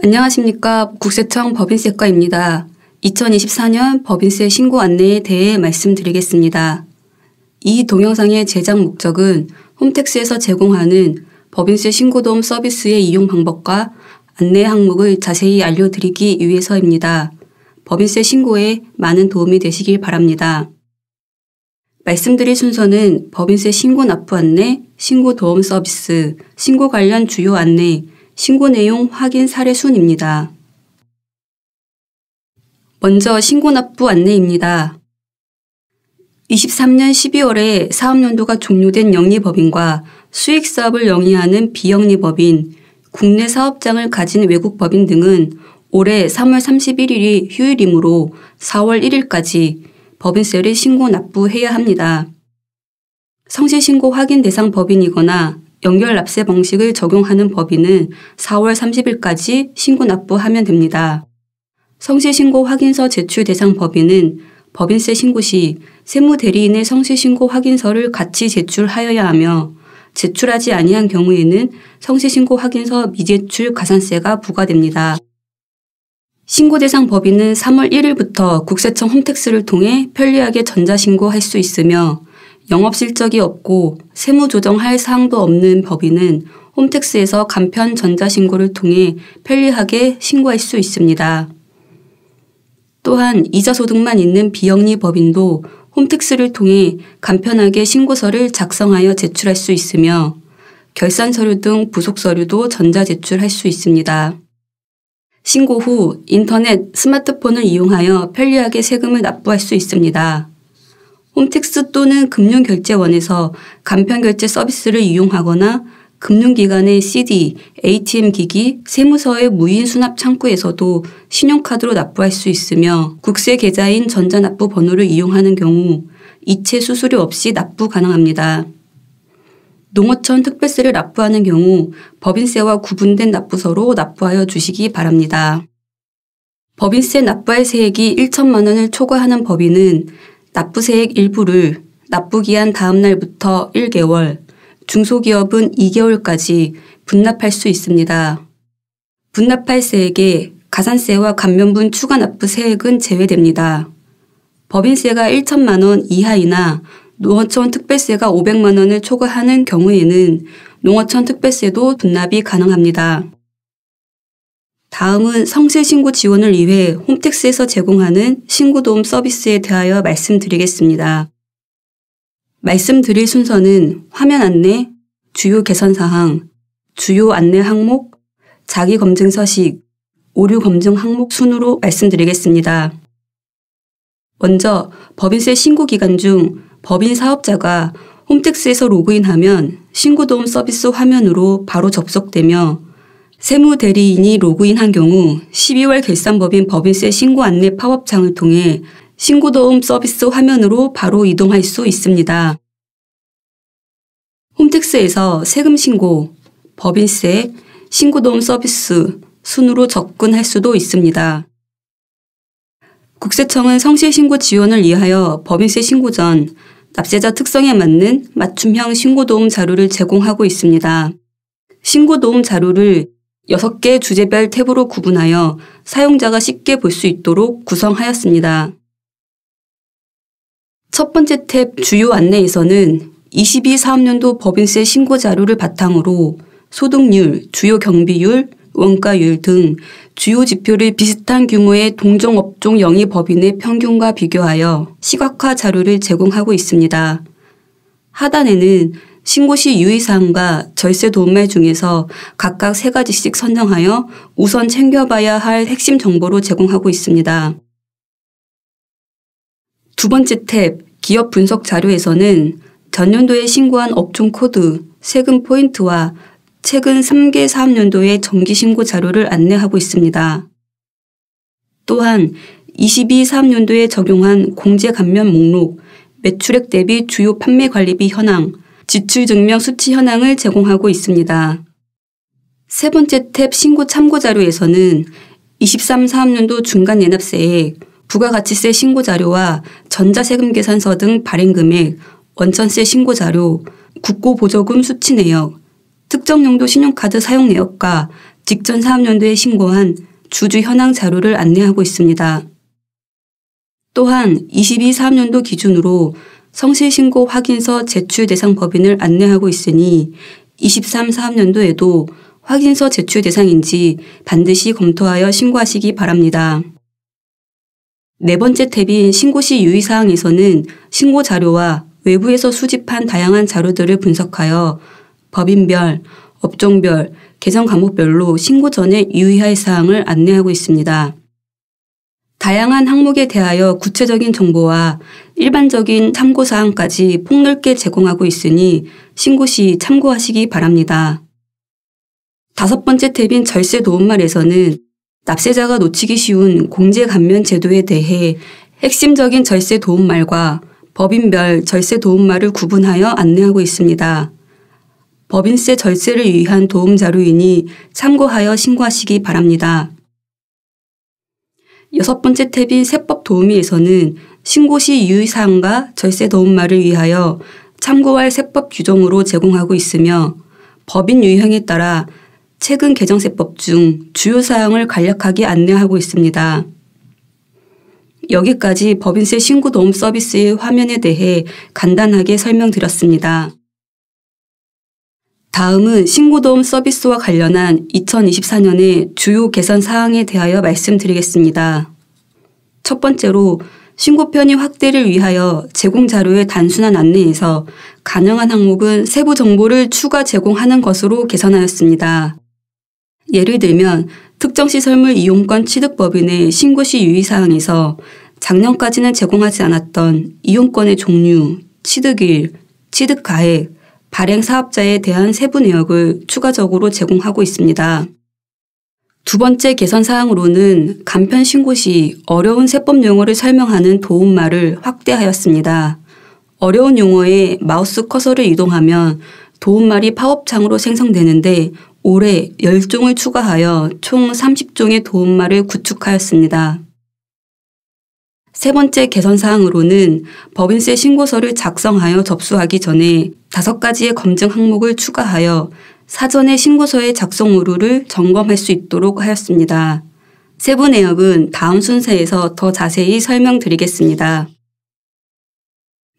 안녕하십니까. 국세청 법인세과입니다. 2024년 법인세 신고 안내에 대해 말씀드리겠습니다. 이 동영상의 제작 목적은 홈택스에서 제공하는 법인세 신고도움 서비스의 이용 방법과 안내 항목을 자세히 알려드리기 위해서입니다. 법인세 신고에 많은 도움이 되시길 바랍니다. 말씀드릴 순서는 법인세 신고 납부 안내, 신고 도움 서비스, 신고 관련 주요 안내, 신고 내용 확인 사례 순입니다. 먼저 신고 납부 안내입니다. 23년 12월에 사업연도가 종료된 영리법인과 수익사업을 영위하는 비영리법인, 국내 사업장을 가진 외국법인 등은 올해 3월 31일이 휴일이므로 4월 1일까지 법인세를 신고 납부해야 합니다. 성실신고 확인 대상 법인이거나 연결 납세 방식을 적용하는 법인은 4월 30일까지 신고 납부하면 됩니다. 성실신고 확인서 제출 대상 법인은 법인세 신고 시 세무대리인의 성실신고 확인서를 같이 제출하여야 하며 제출하지 아니한 경우에는 성실신고 확인서 미제출 가산세가 부과됩니다. 신고 대상 법인은 3월 1일부터 국세청 홈택스를 통해 편리하게 전자신고할 수 있으며 영업실적이 없고 세무조정할 사항도 없는 법인은 홈택스에서 간편 전자신고를 통해 편리하게 신고할 수 있습니다. 또한 이자소득만 있는 비영리 법인도 홈택스를 통해 간편하게 신고서를 작성하여 제출할 수 있으며 결산서류 등 부속서류도 전자제출할 수 있습니다. 신고 후 인터넷, 스마트폰을 이용하여 편리하게 세금을 납부할 수 있습니다. 홈택스 또는 금융결제원에서 간편결제 서비스를 이용하거나 금융기관의 CD, ATM 기기, 세무서의 무인 수납 창구에서도 신용카드로 납부할 수 있으며 국세계좌인 전자납부 번호를 이용하는 경우 이체 수수료 없이 납부 가능합니다. 농어촌 특별세를 납부하는 경우 법인세와 구분된 납부서로 납부하여 주시기 바랍니다. 법인세 납부할 세액이 1천만 원을 초과하는 법인은 납부세액 일부를 납부기한 다음 날부터 1개월, 중소기업은 2개월까지 분납할 수 있습니다. 분납할 세액에 가산세와 감면분 추가 납부 세액은 제외됩니다. 법인세가 1천만 원 이하이나 농어촌 특별세가 500만 원을 초과하는 경우에는 농어촌 특별세도 분납이 가능합니다. 다음은 성실신고 지원을 위해 홈택스에서 제공하는 신고도움 서비스에 대하여 말씀드리겠습니다. 말씀드릴 순서는 화면 안내, 주요 개선사항, 주요 안내 항목, 자기검증 서식, 오류 검증 항목 순으로 말씀드리겠습니다. 먼저 법인세 신고 기간 중 법인 사업자가 홈택스에서 로그인하면 신고도움 서비스 화면으로 바로 접속되며 세무대리인이 로그인한 경우 12월 결산법인 법인세 신고 안내 팝업창을 통해 신고도움 서비스 화면으로 바로 이동할 수 있습니다. 홈택스에서 세금 신고, 법인세, 신고도움 서비스 순으로 접근할 수도 있습니다. 국세청은 성실신고 지원을 위하여 법인세 신고 전 납세자 특성에 맞는 맞춤형 신고도움 자료를 제공하고 있습니다. 신고도움 자료를 6개 주제별 탭으로 구분하여 사용자가 쉽게 볼 수 있도록 구성하였습니다. 첫 번째 탭 주요 안내에서는 22 사업연도 법인세 신고 자료를 바탕으로 소득률, 주요 경비율, 원가율 등 주요 지표를 비슷한 규모의 동종 업종 영위법인의 평균과 비교하여 시각화 자료를 제공하고 있습니다. 하단에는 신고 시 유의사항과 절세 도움말 중에서 각각 3가지씩 선정하여 우선 챙겨봐야 할 핵심 정보로 제공하고 있습니다. 두 번째 탭 기업 분석 자료에서는 전년도에 신고한 업종 코드, 세금 포인트와 최근 3개 사업연도의 정기신고 자료를 안내하고 있습니다. 또한 22 사업연도에 적용한 공제 감면 목록, 매출액 대비 주요 판매 관리비 현황, 지출 증명 수치 현황을 제공하고 있습니다. 세 번째 탭 신고 참고 자료에서는 23 사업연도 중간 내납세액, 부가가치세 신고 자료와 전자세금 계산서 등 발행 금액, 원천세 신고 자료, 국고보조금 수치 내역, 특정 용도 신용카드 사용 내역과 직전 사업연도에 신고한 주주 현황 자료를 안내하고 있습니다. 또한 22 사업연도 기준으로 성실신고 확인서 제출 대상 법인을 안내하고 있으니 23 사업연도에도 확인서 제출 대상인지 반드시 검토하여 신고하시기 바랍니다. 네 번째 탭인 신고시 유의사항에서는 신고 자료와 외부에서 수집한 다양한 자료들을 분석하여 법인별, 업종별, 개성 과목별로 신고 전에 유의할 사항을 안내하고 있습니다. 다양한 항목에 대하여 구체적인 정보와 일반적인 참고사항까지 폭넓게 제공하고 있으니 신고 시 참고하시기 바랍니다. 다섯 번째 탭인 절세 도움말에서는 납세자가 놓치기 쉬운 공제 감면 제도에 대해 핵심적인 절세 도움말과 법인별 절세 도움말을 구분하여 안내하고 있습니다. 법인세 절세를 위한 도움 자료이니 참고하여 신고하시기 바랍니다. 여섯 번째 탭인 세법 도우미에서는 신고 시 유의사항과 절세 도움말을 위하여 참고할 세법 규정으로 제공하고 있으며 법인 유형에 따라 최근 개정세법 중 주요 사항을 간략하게 안내하고 있습니다. 여기까지 법인세 신고 도움 서비스의 화면에 대해 간단하게 설명드렸습니다. 다음은 신고도움 서비스와 관련한 2024년의 주요 개선 사항에 대하여 말씀드리겠습니다. 첫 번째로 신고 편의 확대를 위하여 제공 자료의 단순한 안내에서 가능한 항목은 세부 정보를 추가 제공하는 것으로 개선하였습니다. 예를 들면 특정 시설물 이용권 취득법인의 신고시 유의사항에서 작년까지는 제공하지 않았던 이용권의 종류, 취득일, 취득가액, 발행 사업자에 대한 세부 내역을 추가적으로 제공하고 있습니다. 두 번째 개선 사항으로는 간편 신고 시 어려운 세법 용어를 설명하는 도움말을 확대하였습니다. 어려운 용어에 마우스 커서를 이동하면 도움말이 팝업창으로 생성되는데 올해 10종을 추가하여 총 30종의 도움말을 구축하였습니다. 세 번째 개선 사항으로는 법인세 신고서를 작성하여 접수하기 전에 5가지의 검증 항목을 추가하여 사전에 신고서의 작성 오류를 점검할 수 있도록 하였습니다. 세부 내역은 다음 순서에서 더 자세히 설명드리겠습니다.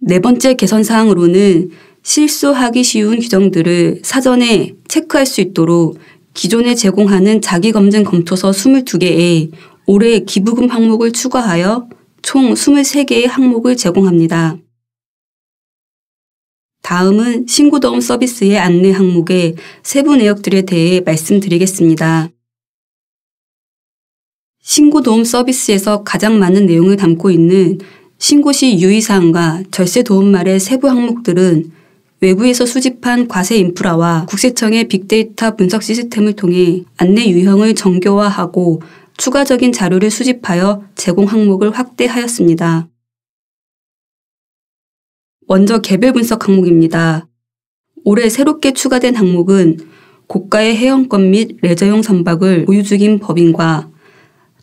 네 번째 개선 사항으로는 실수하기 쉬운 규정들을 사전에 체크할 수 있도록 기존에 제공하는 자기검증 검토서 22개에 올해 기부금 항목을 추가하여 총 23개의 항목을 제공합니다. 다음은 신고도움 서비스의 안내 항목의 세부 내역들에 대해 말씀드리겠습니다. 신고도움 서비스에서 가장 많은 내용을 담고 있는 신고시 유의사항과 절세 도움말의 세부 항목들은 외부에서 수집한 과세 인프라와 국세청의 빅데이터 분석 시스템을 통해 안내 유형을 정교화하고 추가적인 자료를 수집하여 제공 항목을 확대하였습니다. 먼저 개별 분석 항목입니다. 올해 새롭게 추가된 항목은 고가의 회원권 및 레저용 선박을 보유 중인 법인과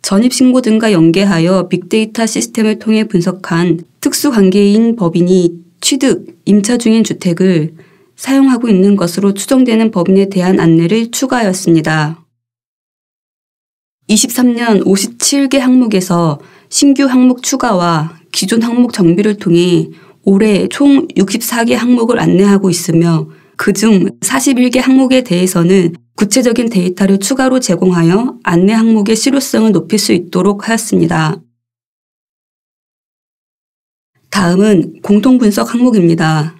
전입신고 등과 연계하여 빅데이터 시스템을 통해 분석한 특수관계인 법인이 취득, 임차 중인 주택을 사용하고 있는 것으로 추정되는 법인에 대한 안내를 추가하였습니다. 23년 57개 항목에서 신규 항목 추가와 기존 항목 정비를 통해 올해 총 64개 항목을 안내하고 있으며 그중 41개 항목에 대해서는 구체적인 데이터를 추가로 제공하여 안내 항목의 실효성을 높일 수 있도록 하였습니다. 다음은 공통분석 항목입니다.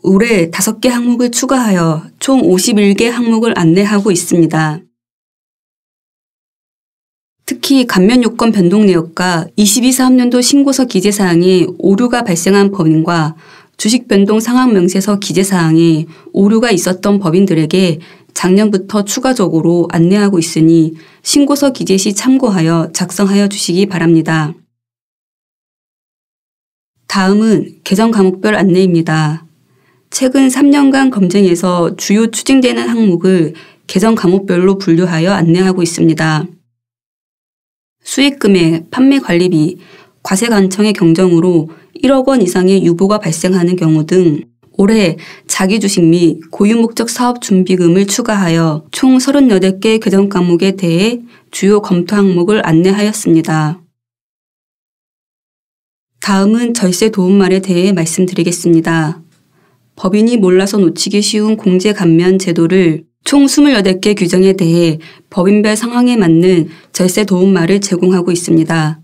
올해 5개 항목을 추가하여 총 51개 항목을 안내하고 있습니다. 특히 감면요건 변동 내역과 22사업년도 신고서 기재사항에 오류가 발생한 법인과 주식 변동 상황 명세서 기재사항에 오류가 있었던 법인들에게 작년부터 추가적으로 안내하고 있으니 신고서 기재 시 참고하여 작성하여 주시기 바랍니다. 다음은 개정 과목별 안내입니다. 최근 3년간 검증에서 주요 추징되는 항목을 개정 과목별로 분류하여 안내하고 있습니다. 수익금액, 판매관리비, 과세관청의 경정으로 1억 원 이상의 유보가 발생하는 경우 등 올해 자기주식 및 고유목적 사업준비금을 추가하여 총 38개 개정 과목에 대해 주요 검토 항목을 안내하였습니다. 다음은 절세 도움말에 대해 말씀드리겠습니다. 법인이 몰라서 놓치기 쉬운 공제 감면 제도를 총 28개 규정에 대해 법인별 상황에 맞는 절세 도움말을 제공하고 있습니다.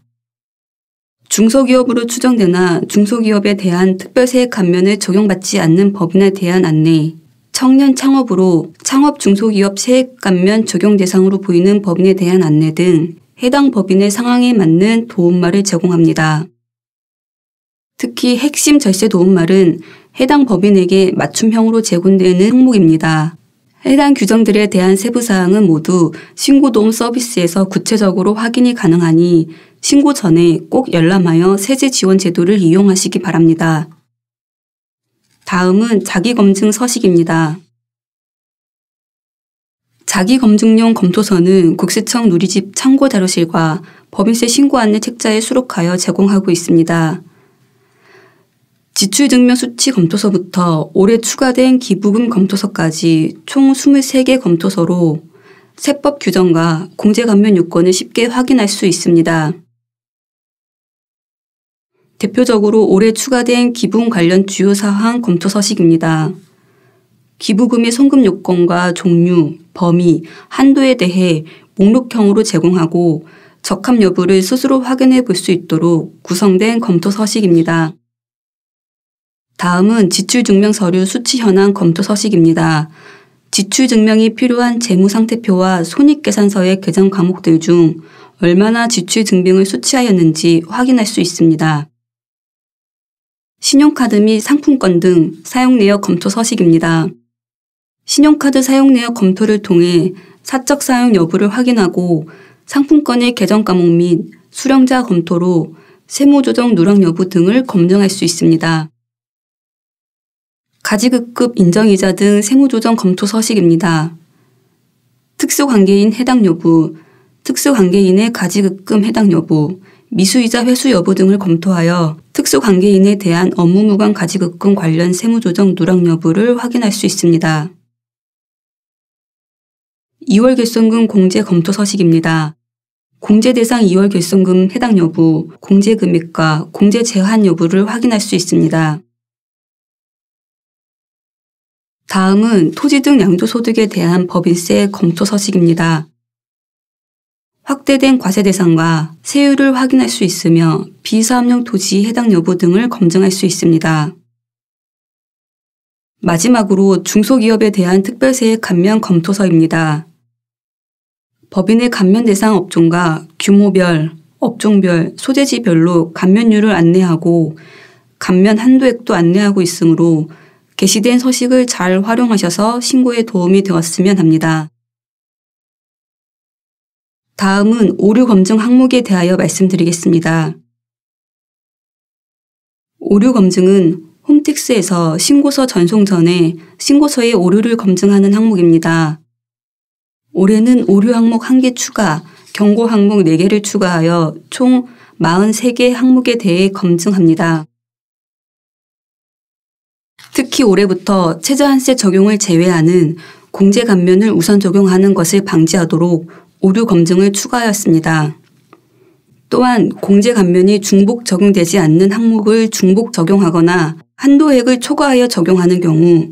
중소기업으로 추정되나 중소기업에 대한 특별세액 감면을 적용받지 않는 법인에 대한 안내, 청년 창업으로 창업 중소기업 세액 감면 적용 대상으로 보이는 법인에 대한 안내 등 해당 법인의 상황에 맞는 도움말을 제공합니다. 특히 핵심 절세 도움말은 해당 법인에게 맞춤형으로 제공되는 항목입니다. 해당 규정들에 대한 세부사항은 모두 신고도움 서비스에서 구체적으로 확인이 가능하니 신고 전에 꼭 열람하여 세제 지원 제도를 이용하시기 바랍니다. 다음은 자기검증 서식입니다. 자기검증용 검토서는 국세청 누리집 참고자료실과 법인세 신고 안내 책자에 수록하여 제공하고 있습니다. 지출증명 수치 검토서부터 올해 추가된 기부금 검토서까지 총 23개 검토서로 세법 규정과 공제 감면 요건을 쉽게 확인할 수 있습니다. 대표적으로 올해 추가된 기부금 관련 주요 사항 검토 서식입니다. 기부금의 송금 요건과 종류, 범위, 한도에 대해 목록형으로 제공하고 적합 여부를 스스로 확인해 볼 수 있도록 구성된 검토 서식입니다. 다음은 지출증명 서류 수치 현황 검토 서식입니다. 지출증명이 필요한 재무상태표와 손익계산서의 개정 과목들 중 얼마나 지출증빙을 수치하였는지 확인할 수 있습니다. 신용카드 및 상품권 등 사용내역 검토 서식입니다. 신용카드 사용내역 검토를 통해 사적 사용 여부를 확인하고 상품권의 개정 과목 및 수령자 검토로 세무조정 누락 여부 등을 검증할 수 있습니다. 가지급급 인정이자 등 세무조정 검토 서식입니다. 특수관계인 해당 여부, 특수관계인의 가지급금 해당 여부, 미수이자 회수 여부 등을 검토하여 특수관계인에 대한 업무무관 가지급금 관련 세무조정 누락 여부를 확인할 수 있습니다. 2월 결손금 공제 검토 서식입니다. 공제 대상 2월 결손금 해당 여부, 공제 금액과 공제 제한 여부를 확인할 수 있습니다. 다음은 토지 등 양도소득에 대한 법인세 검토 서식입니다. 확대된 과세 대상과 세율을 확인할 수 있으며 비사업용 토지 해당 여부 등을 검증할 수 있습니다. 마지막으로 중소기업에 대한 특별세액 감면 검토서입니다. 법인의 감면 대상 업종과 규모별, 업종별, 소재지별로 감면율을 안내하고 감면 한도액도 안내하고 있으므로 게시된 서식을 잘 활용하셔서 신고에 도움이 되었으면 합니다. 다음은 오류 검증 항목에 대하여 말씀드리겠습니다. 오류 검증은 홈택스에서 신고서 전송 전에 신고서의 오류를 검증하는 항목입니다. 올해는 오류 항목 1개 추가, 경고 항목 4개를 추가하여 총 43개 항목에 대해 검증합니다. 특히 올해부터 최저한세 적용을 제외하는 공제 감면을 우선 적용하는 것을 방지하도록 오류 검증을 추가하였습니다. 또한 공제 감면이 중복 적용되지 않는 항목을 중복 적용하거나 한도액을 초과하여 적용하는 경우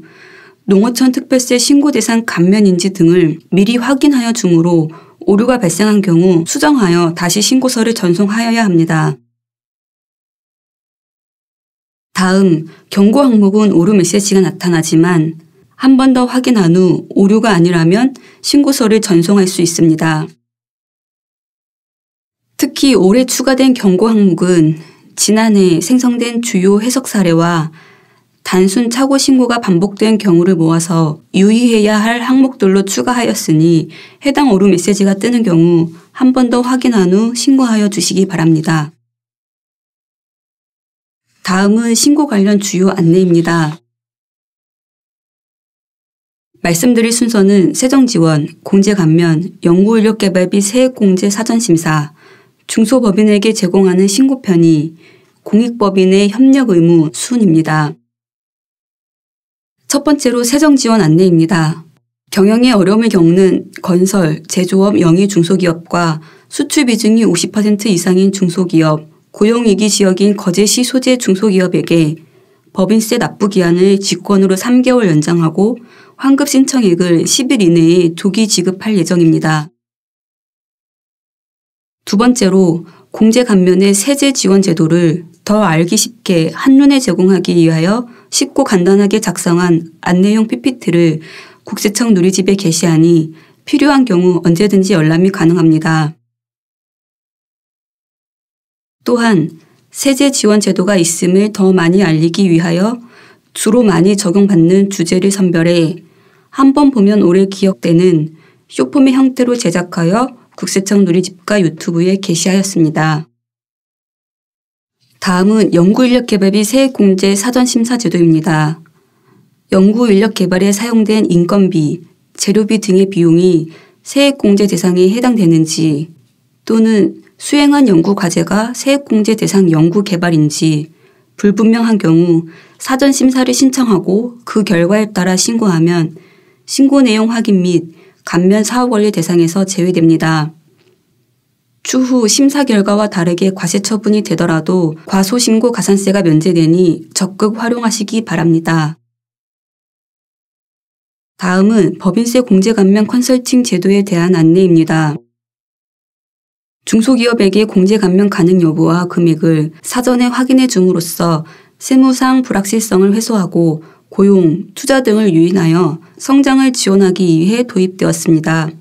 농어촌 특별세 신고 대상 감면인지 등을 미리 확인하여 주므로 오류가 발생한 경우 수정하여 다시 신고서를 전송하여야 합니다. 다음 경고 항목은 오류 메시지가 나타나지만 한 번 더 확인한 후 오류가 아니라면 신고서를 전송할 수 있습니다. 특히 올해 추가된 경고 항목은 지난해 생성된 주요 해석 사례와 단순 착오 신고가 반복된 경우를 모아서 유의해야 할 항목들로 추가하였으니 해당 오류 메시지가 뜨는 경우 한 번 더 확인한 후 신고하여 주시기 바랍니다. 다음은 신고 관련 주요 안내입니다. 말씀드릴 순서는 세정지원, 공제감면, 연구인력개발 및 세액공제 사전심사, 중소법인에게 제공하는 신고편의, 공익법인의 협력 의무 순입니다. 첫 번째로 세정 지원 안내입니다. 경영에 어려움을 겪는 건설, 제조업, 영위 중소기업과 수출 비중이 50% 이상인 중소기업, 고용위기 지역인 거제시 소재 중소기업에게 법인세 납부 기한을 직권으로 3개월 연장하고 환급 신청액을 10일 이내에 조기 지급할 예정입니다. 두 번째로 공제 감면의 세제 지원 제도를 더 알기 쉽게 한눈에 제공하기 위하여 쉽고 간단하게 작성한 안내용 PPT를 국세청 누리집에 게시하니 필요한 경우 언제든지 열람이 가능합니다. 또한 세제 지원 제도가 있음을 더 많이 알리기 위하여 주로 많이 적용받는 주제를 선별해 한 번 보면 오래 기억되는 쇼폼의 형태로 제작하여 국세청 누리집과 유튜브에 게시하였습니다. 다음은 연구인력개발비 세액공제 사전심사제도입니다. 연구인력개발에 사용된 인건비, 재료비 등의 비용이 세액공제 대상에 해당되는지 또는 수행한 연구과제가 세액공제 대상 연구개발인지 불분명한 경우 사전심사를 신청하고 그 결과에 따라 신고하면 신고 내용 확인 및 감면 사후관리 대상에서 제외됩니다. 추후 심사 결과와 다르게 과세 처분이 되더라도 과소신고 가산세가 면제되니 적극 활용하시기 바랍니다. 다음은 법인세 공제 감면 컨설팅 제도에 대한 안내입니다. 중소기업에게 공제 감면 가능 여부와 금액을 사전에 확인해 줌으로써 세무상 불확실성을 해소하고 고용, 투자 등을 유인하여 성장을 지원하기 위해 도입되었습니다.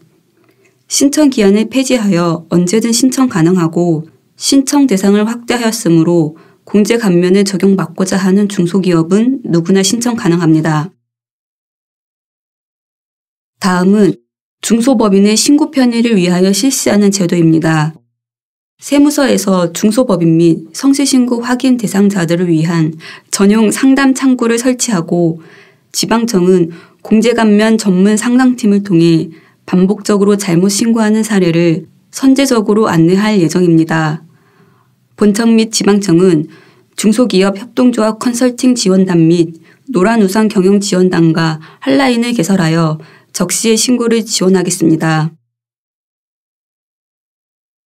신청 기한을 폐지하여 언제든 신청 가능하고 신청 대상을 확대하였으므로 공제 감면을 적용받고자 하는 중소기업은 누구나 신청 가능합니다. 다음은 중소법인의 신고 편의를 위하여 실시하는 제도입니다. 세무서에서 중소법인 및 성실신고 확인 대상자들을 위한 전용 상담 창구를 설치하고 지방청은 공제감면 전문 상담팀을 통해 반복적으로 잘못 신고하는 사례를 선제적으로 안내할 예정입니다. 본청 및 지방청은 중소기업 협동조합 컨설팅 지원단 및 노란우산 경영지원단과 한라인을 개설하여 적시에 신고를 지원하겠습니다.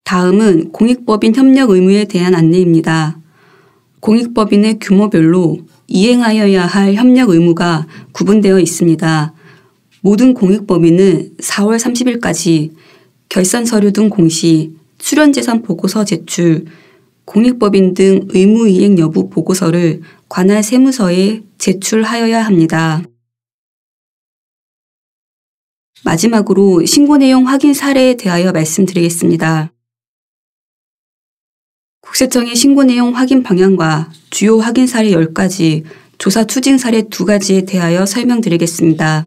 다음은 공익법인 협력 의무에 대한 안내입니다. 공익법인의 규모별로 이행하여야 할 협력 의무가 구분되어 있습니다. 모든 공익법인은 4월 30일까지 결산 서류 등 공시, 출연재산 보고서 제출, 공익법인 등 의무 이행 여부 보고서를 관할 세무서에 제출하여야 합니다. 마지막으로 신고 내용 확인 사례에 대하여 말씀드리겠습니다. 국세청의 신고 내용 확인 방향과 주요 확인 사례 10가지, 조사 추진 사례 2가지에 대하여 설명드리겠습니다.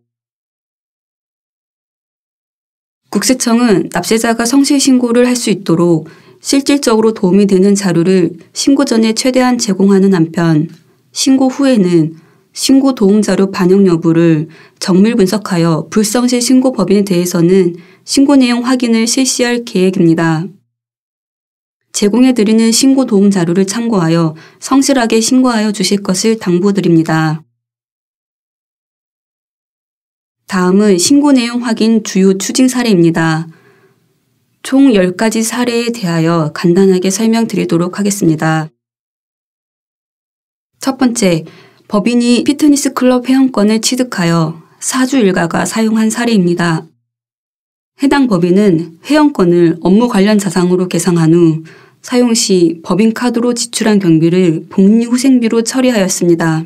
국세청은 납세자가 성실 신고를 할 수 있도록 실질적으로 도움이 되는 자료를 신고 전에 최대한 제공하는 한편 신고 후에는 신고 도움 자료 반영 여부를 정밀 분석하여 불성실 신고 법인에 대해서는 신고 내용 확인을 실시할 계획입니다. 제공해드리는 신고 도움 자료를 참고하여 성실하게 신고하여 주실 것을 당부드립니다. 다음은 신고 내용 확인 주요 추진 사례입니다. 총 10가지 사례에 대하여 간단하게 설명드리도록 하겠습니다. 첫 번째, 법인이 피트니스 클럽 회원권을 취득하여 사주 일가가 사용한 사례입니다. 해당 법인은 회원권을 업무 관련 자산으로 계상한 후 사용 시 법인카드로 지출한 경비를 복리후생비로 처리하였습니다.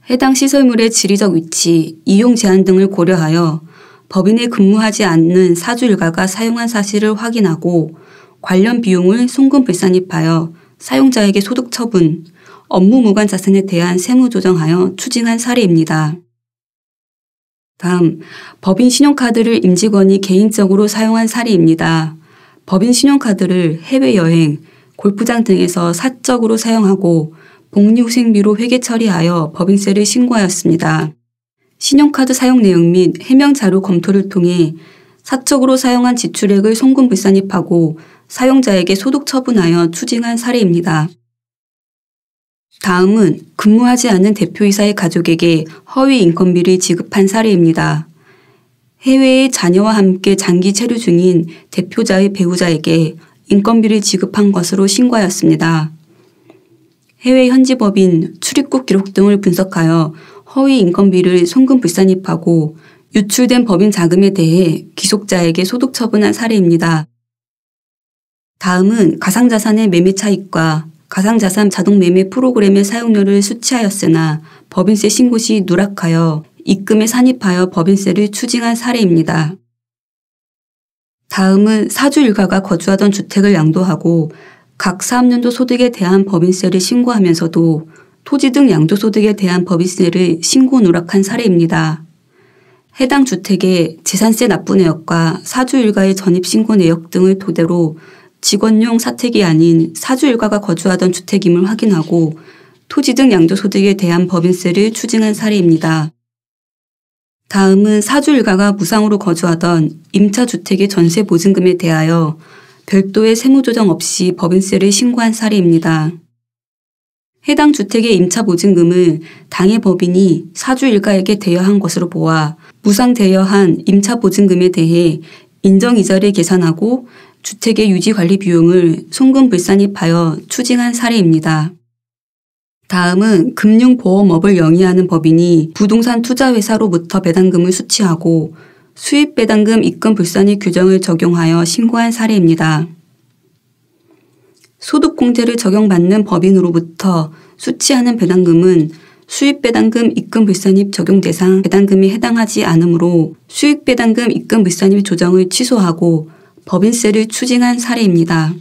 해당 시설물의 지리적 위치, 이용 제한 등을 고려하여 법인에 근무하지 않는 사주 일가가 사용한 사실을 확인하고 관련 비용을 송금 불산입하여 사용자에게 소득 처분, 업무 무관 자산에 대한 세무 조정하여 추징한 사례입니다. 다음, 법인 신용카드를 임직원이 개인적으로 사용한 사례입니다. 법인 신용카드를 해외여행, 골프장 등에서 사적으로 사용하고 복리후생비로 회계 처리하여 법인세를 신고하였습니다. 신용카드 사용 내용 및 해명 자료 검토를 통해 사적으로 사용한 지출액을 송금 불산입하고 사용자에게 소득 처분하여 추징한 사례입니다. 다음은 근무하지 않는 대표이사의 가족에게 허위 인건비를 지급한 사례입니다. 해외에 자녀와 함께 장기 체류 중인 대표자의 배우자에게 인건비를 지급한 것으로 신고하였습니다. 해외 현지 법인 출입국 기록 등을 분석하여 허위 인건비를 송금 불산입하고 유출된 법인 자금에 대해 귀속자에게 소득 처분한 사례입니다. 다음은 가상자산의 매매 차익과 가상자산 자동 매매 프로그램의 사용료를 수취하였으나 법인세 신고 시 누락하여 입금에 산입하여 법인세를 추징한 사례입니다. 다음은 사주 일가가 거주하던 주택을 양도하고 각 사업연도 소득에 대한 법인세를 신고하면서도 토지 등 양도소득에 대한 법인세를 신고 누락한 사례입니다. 해당 주택의 재산세 납부 내역과 사주 일가의 전입신고 내역 등을 토대로 직원용 사택이 아닌 사주 일가가 거주하던 주택임을 확인하고 토지 등 양도소득에 대한 법인세를 추징한 사례입니다. 다음은 사주 일가가 무상으로 거주하던 임차주택의 전세보증금에 대하여 별도의 세무조정 없이 법인세를 신고한 사례입니다. 해당 주택의 임차보증금을 당해 법인이 사주 일가에게 대여한 것으로 보아 무상 대여한 임차보증금에 대해 인정이자를 계산하고 주택의 유지관리 비용을 송금 불산입하여 추징한 사례입니다. 다음은 금융보험업을 영위하는 법인이 부동산 투자회사로부터 배당금을 수취하고 수입배당금 입금 불산입 규정을 적용하여 신고한 사례입니다. 소득공제를 적용받는 법인으로부터 수취하는 배당금은 수입배당금 입금 불산입 적용 대상 배당금이 해당하지 않으므로 수익배당금 입금 불산입 조정을 취소하고 법인세를 추징한 사례입니다.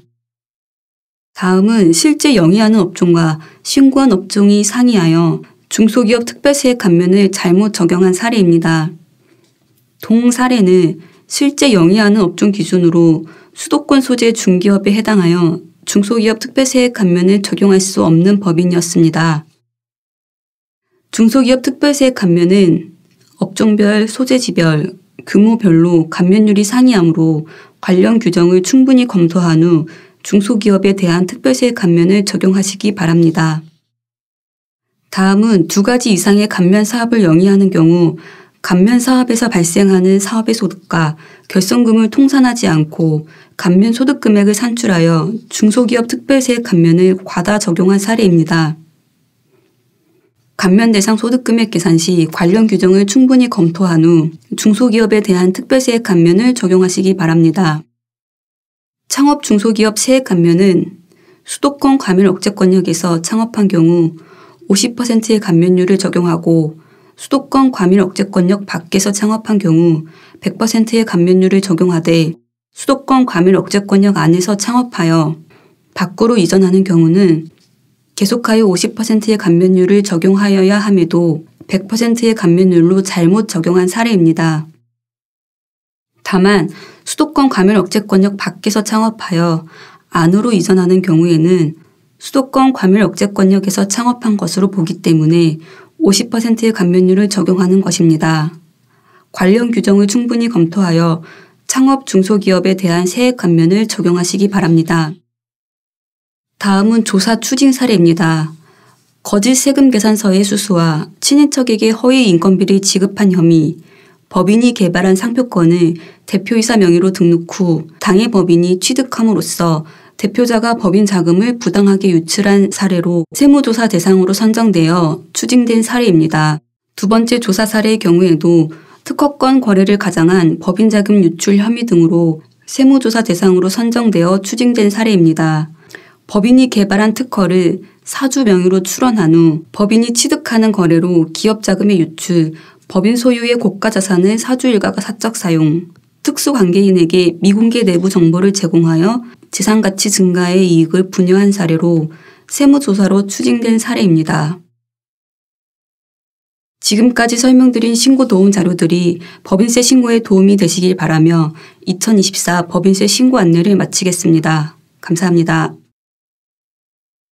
다음은 실제 영위하는 업종과 신고한 업종이 상이하여 중소기업 특별세액 감면을 잘못 적용한 사례입니다. 동 사례는 실제 영위하는 업종 기준으로 수도권 소재 중기업에 해당하여 중소기업 특별세액 감면을 적용할 수 없는 법인이었습니다. 중소기업 특별세액 감면은 업종별, 소재지별, 규모별로 감면율이 상이하므로 관련 규정을 충분히 검토한 후 중소기업에 대한 특별세액 감면을 적용하시기 바랍니다. 다음은 두 가지 이상의 감면 사업을 영위하는 경우 감면 사업에서 발생하는 사업의 소득과 결손금을 통산하지 않고 감면 소득 금액을 산출하여 중소기업 특별세액 감면을 과다 적용한 사례입니다. 감면 대상 소득 금액 계산 시 관련 규정을 충분히 검토한 후 중소기업에 대한 특별세액 감면을 적용하시기 바랍니다. 창업 중소기업 세액 감면은 수도권 과밀 억제권역에서 창업한 경우 50%의 감면율을 적용하고 수도권 과밀 억제권역 밖에서 창업한 경우 100%의 감면율을 적용하되 수도권 과밀 억제권역 안에서 창업하여 밖으로 이전하는 경우는 계속하여 50%의 감면율을 적용하여야 함에도 100%의 감면율로 잘못 적용한 사례입니다. 다만 수도권 과밀 억제권역 밖에서 창업하여 안으로 이전하는 경우에는 수도권 과밀 억제권역에서 창업한 것으로 보기 때문에 50%의 감면율을 적용하는 것입니다. 관련 규정을 충분히 검토하여 창업 중소기업에 대한 세액 감면을 적용하시기 바랍니다. 다음은 조사 추징 사례입니다. 거짓 세금 계산서의 수수와 친인척에게 허위 인건비를 지급한 혐의, 법인이 개발한 상표권을 대표이사 명의로 등록 후 당해 법인이 취득함으로써 대표자가 법인 자금을 부당하게 유출한 사례로 세무조사 대상으로 선정되어 추징된 사례입니다. 두 번째 조사 사례의 경우에도 특허권 거래를 가장한 법인 자금 유출 혐의 등으로 세무조사 대상으로 선정되어 추징된 사례입니다. 법인이 개발한 특허를 사주 명의로 출원한 후 법인이 취득하는 거래로 기업 자금의 유출, 법인 소유의 고가 자산을 사주 일가가 사적 사용, 특수관계인에게 미공개 내부 정보를 제공하여 재산가치 증가의 이익을 분여한 사례로 세무조사로 추징된 사례입니다. 지금까지 설명드린 신고 도움 자료들이 법인세 신고에 도움이 되시길 바라며 2024 법인세 신고 안내를 마치겠습니다. 감사합니다.